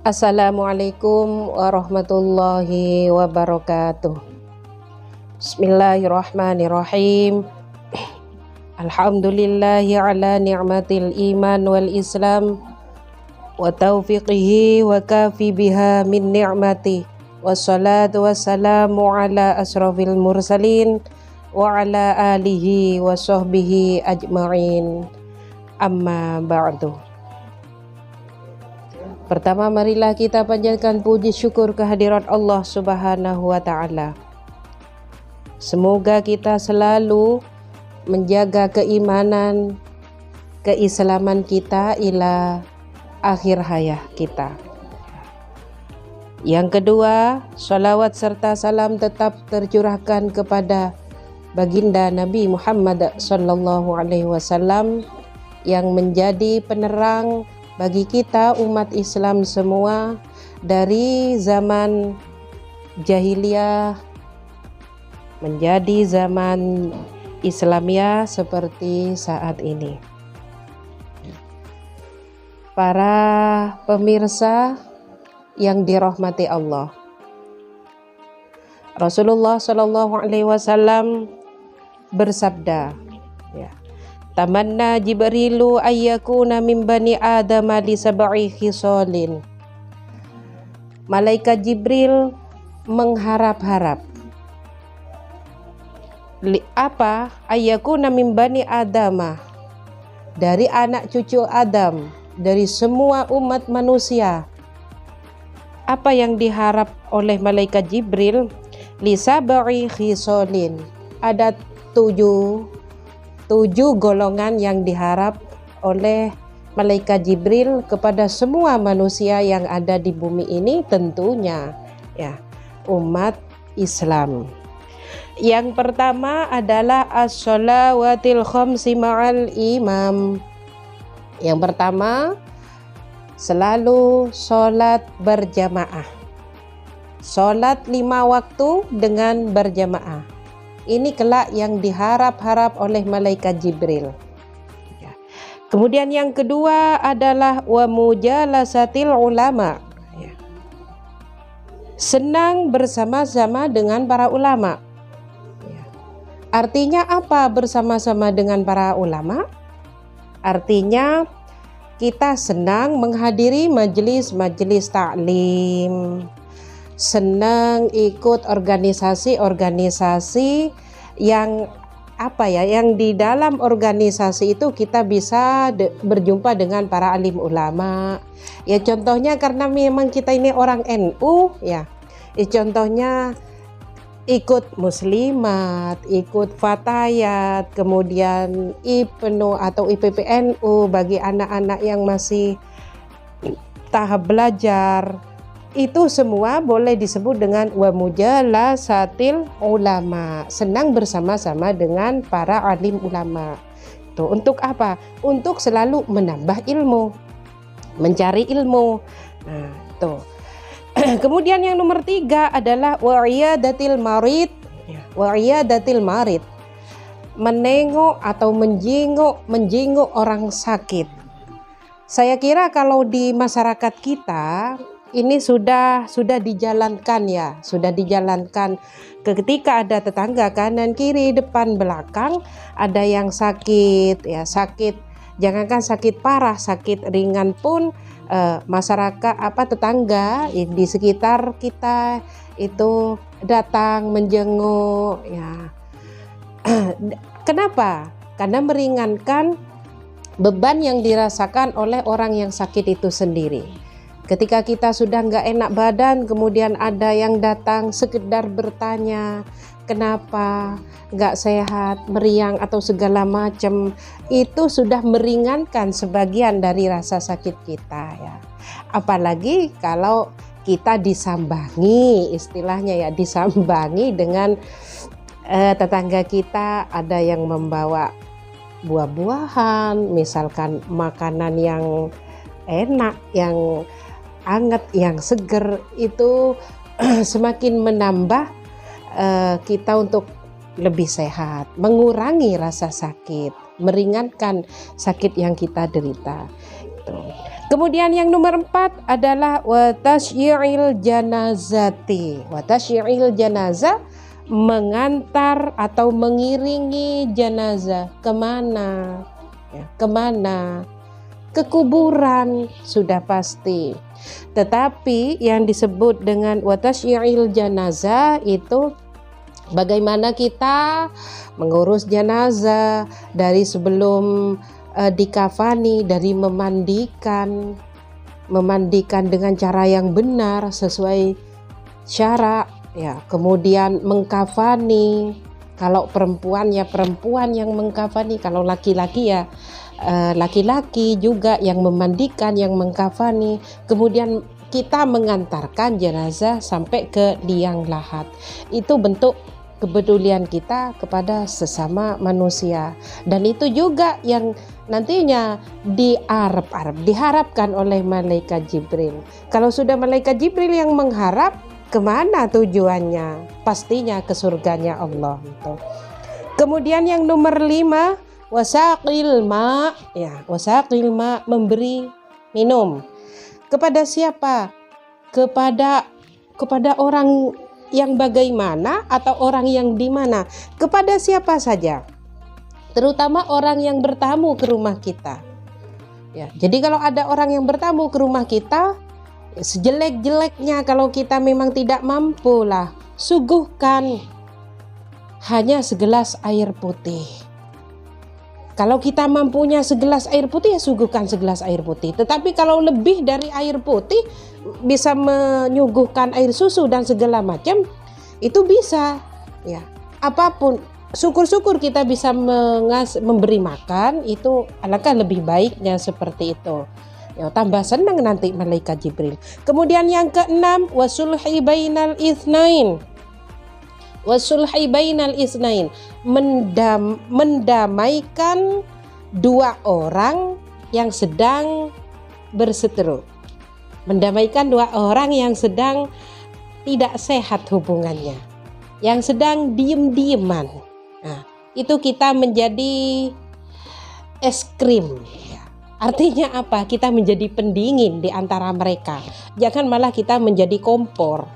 Assalamualaikum warahmatullahi wabarakatuh. Bismillahirrahmanirrahim. Alhamdulillahi ala ni'matil iman wal islam wa taufiqihi wa kafi biha min ni'mati. Wassalatu wassalamu ala asrafil mursalin wa ala alihi wa sahbihi ajma'in. Amma ba'du. Pertama, marilah kita panjatkan puji syukur kehadirat Allah Subhanahu wa Ta'ala. Semoga kita selalu menjaga keimanan, keislaman kita ila akhir hayat kita. Yang kedua, sholawat serta salam tetap tercurahkan kepada baginda Nabi Muhammad sallallahu alaihi wasallam yang menjadi penerang bagi kita umat Islam semua dari zaman jahiliyah menjadi zaman Islamiyah seperti saat ini. Para pemirsa yang dirahmati Allah, Rasulullah Shallallahu Alaihi Wasallam bersabda, ya, tamanna Jibrilu ayyakuna min bani Adam li sab'i khisalin. Malaikat Jibril mengharap-harap apa? Ayyakuna min bani Adam, dari anak cucu Adam, dari semua umat manusia. Apa yang diharap oleh malaikat Jibril? Li sab'i khisalin. Ada tujuh golongan yang diharap oleh malaikat Jibril kepada semua manusia yang ada di bumi ini, tentunya ya umat Islam. Yang pertama adalah as-shalawatil khamsi ma'al imam. Yang pertama, selalu sholat berjamaah. Sholat 5 waktu dengan berjamaah. Ini kelak yang diharap-harap oleh malaikat Jibril. Kemudian yang kedua adalah wa mujalasatil ulama. Senang bersama-sama dengan para ulama. Artinya apa bersama-sama dengan para ulama? Artinya kita senang menghadiri majelis-majelis taklim, senang ikut organisasi-organisasi yang yang di dalam organisasi itu kita bisa berjumpa dengan para alim ulama. Ya contohnya karena memang kita ini orang NU ya. Contohnya ikut muslimat, ikut fatayat, kemudian IPNU atau IPPNU bagi anak-anak yang masih tahap belajar. Itu semua boleh disebut dengan wa mujalasatil ulama, senang bersama-sama dengan para alim ulama. Tuh, untuk apa? Untuk selalu menambah ilmu, mencari ilmu. Nah, tuh. Kemudian yang nomor 3 adalah wa'iyadatil marid. Wa'iyadatil marid, menengok atau menjenguk orang sakit. Saya kira kalau di masyarakat kita ini sudah dijalankan ya, sudah dijalankan. Ketika ada tetangga kanan kiri depan belakang ada yang sakit ya, sakit jangankan sakit parah, sakit ringan pun masyarakat tetangga di sekitar kita itu datang menjenguk ya. Kenapa? Karena meringankan beban yang dirasakan oleh orang yang sakit itu sendiri. Ketika kita sudah nggak enak badan, kemudian ada yang datang sekedar bertanya kenapa nggak sehat, meriang atau segala macam, itu sudah meringankan sebagian dari rasa sakit kita ya. Apalagi kalau kita disambangi, istilahnya ya, disambangi dengan tetangga kita ada yang membawa buah-buahan, misalkan makanan yang enak, yang hangat, yang seger, itu semakin menambah kita untuk lebih sehat, mengurangi rasa sakit, meringankan sakit yang kita derita. Kemudian yang nomor 4 adalah wa tasyi'il janazati. Wa tasyi'il janazah, mengantar atau mengiringi jenazah kemana? Ya, kemana? Ke kuburan sudah pasti. Tetapi yang disebut dengan wa tasyi'il janazah itu bagaimana kita mengurus jenazah dari sebelum dikafani, dari memandikan dengan cara yang benar sesuai syarak, ya. Kemudian mengkafani, kalau perempuan ya perempuan yang mengkafani, kalau laki-laki ya laki-laki juga yang memandikan, yang mengkafani. Kemudian kita mengantarkan jenazah sampai ke liang lahat. Itu bentuk kepedulian kita kepada sesama manusia, dan itu juga yang nantinya diharapkan oleh malaikat Jibril. Kalau sudah malaikat Jibril yang mengharap, kemana tujuannya? Pastinya ke surganya Allah itu. Kemudian yang nomor 5, wasaqil ma, ya, wasaqil ma, memberi minum. Kepada siapa? Kepada orang yang bagaimana atau orang yang di mana? Kepada siapa saja, terutama orang yang bertamu ke rumah kita, ya. Jadi kalau ada orang yang bertamu ke rumah kita, sejelek-jeleknya kalau kita memang tidak mampu lah, suguhkan hanya segelas air putih. Kalau kita mampunya segelas air putih, ya suguhkan segelas air putih. Tetapi kalau lebih dari air putih, bisa menyuguhkan air susu dan segala macam, itu bisa, ya. Apapun, syukur-syukur kita bisa memberi makan, itu alangkah lebih baiknya seperti itu. Ya, tambah senang nanti malaikat Jibril. Kemudian yang ke-6, wasulhi bainal itsnain. Wasulhi bainal itsnain, mendamaikan dua orang yang sedang berseteru. Mendamaikan dua orang yang sedang tidak sehat hubungannya, yang sedang diem-dieman. Nah, itu kita menjadi es krim. Artinya apa? Kita menjadi pendingin di antara mereka. Jangan malah kita menjadi kompor.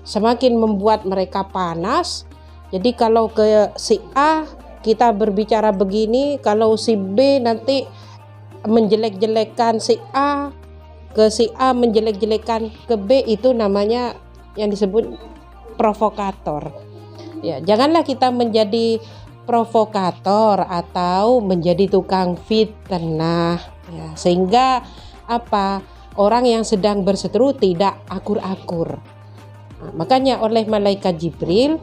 Semakin membuat mereka panas. Jadi kalau ke si A kita berbicara begini, kalau si B nanti menjelek-jelekan si A, ke si A menjelek-jelekan ke B, itu namanya yang disebut provokator. Ya, janganlah kita menjadi provokator atau menjadi tukang fitnah, ya, sehingga apa? Orang yang sedang berseteru tidak akur-akur. Nah, makanya oleh malaikat Jibril,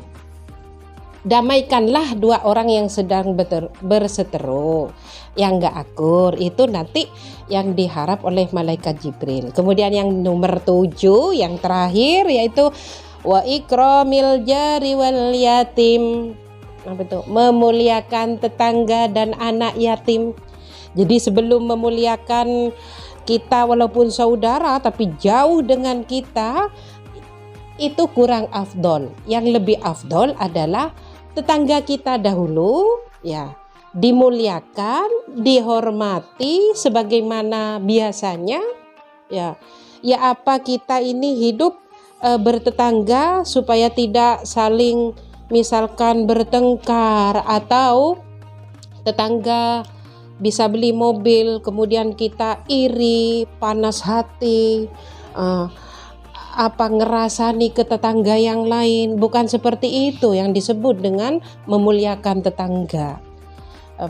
damaikanlah dua orang yang sedang berseteru, yang gak akur. Itu nanti yang diharap oleh malaikat Jibril. Kemudian yang nomor 7, yang terakhir, yaitu wa ikramil jari wal yatim. Apa itu? Memuliakan tetangga dan anak yatim. Jadi sebelum memuliakan kita walaupun saudara tapi jauh dengan kita, itu kurang afdol. Yang lebih afdol adalah tetangga kita dahulu, ya, dimuliakan, dihormati sebagaimana biasanya, ya. Ya, apa kita ini hidup bertetangga supaya tidak saling misalkan bertengkar, atau tetangga bisa beli mobil kemudian kita iri, panas hati, ngerasani ke tetangga yang lain. Bukan seperti itu yang disebut dengan memuliakan tetangga.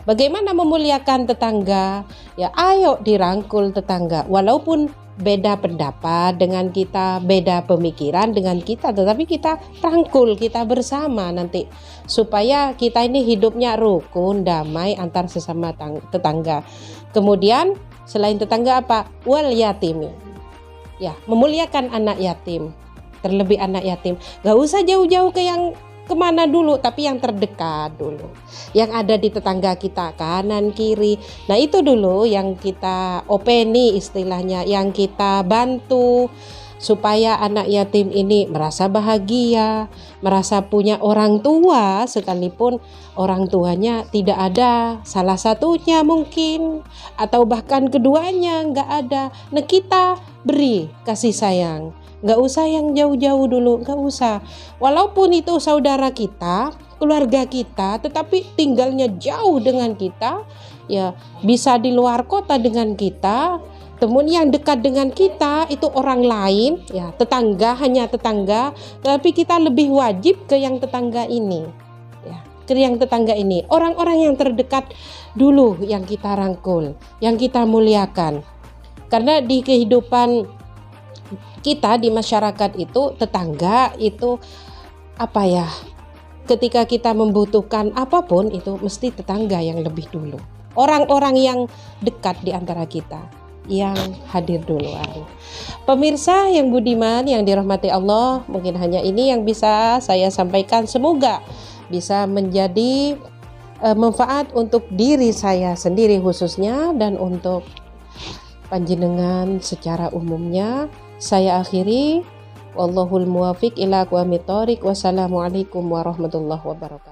Bagaimana memuliakan tetangga? Ya, ayo dirangkul tetangga, walaupun beda pendapat dengan kita, beda pemikiran dengan kita, tetapi kita rangkul, kita bersama nanti, supaya kita ini hidupnya rukun, damai antar sesama tetangga. Kemudian selain tetangga apa? Wal yatimi. Ya, memuliakan anak yatim, terlebih anak yatim. Gak usah jauh-jauh ke yang kemana dulu, tapi yang terdekat dulu, yang ada di tetangga kita, kanan kiri. Nah, itu dulu yang kita openi istilahnya, yang kita bantu supaya anak yatim ini merasa bahagia, merasa punya orang tua sekalipun orang tuanya tidak ada, salah satunya mungkin, atau bahkan keduanya nggak ada. Nah, kita beri kasih sayang, nggak usah yang jauh-jauh dulu, nggak usah. Walaupun itu saudara kita, keluarga kita, tetapi tinggalnya jauh dengan kita, ya bisa di luar kota dengan kita. Temun yang dekat dengan kita itu orang lain, ya tetangga, hanya tetangga, tapi kita lebih wajib ke yang tetangga ini, ya ke yang tetangga ini. Orang-orang yang terdekat dulu yang kita rangkul, yang kita muliakan. Karena di kehidupan kita di masyarakat itu tetangga itu apa ya? Ketika kita membutuhkan apapun itu mesti tetangga yang lebih dulu. Orang-orang yang dekat di antara kita yang hadir duluan. Pemirsa yang budiman yang dirahmati Allah, mungkin hanya ini yang bisa saya sampaikan. Semoga bisa menjadi manfaat untuk diri saya sendiri khususnya dan untuk panjenengan secara umumnya. Saya akhiri, wallahul muwafiq ila aqwamit thoriq. Wassalamualaikum warahmatullahi wabarakatuh.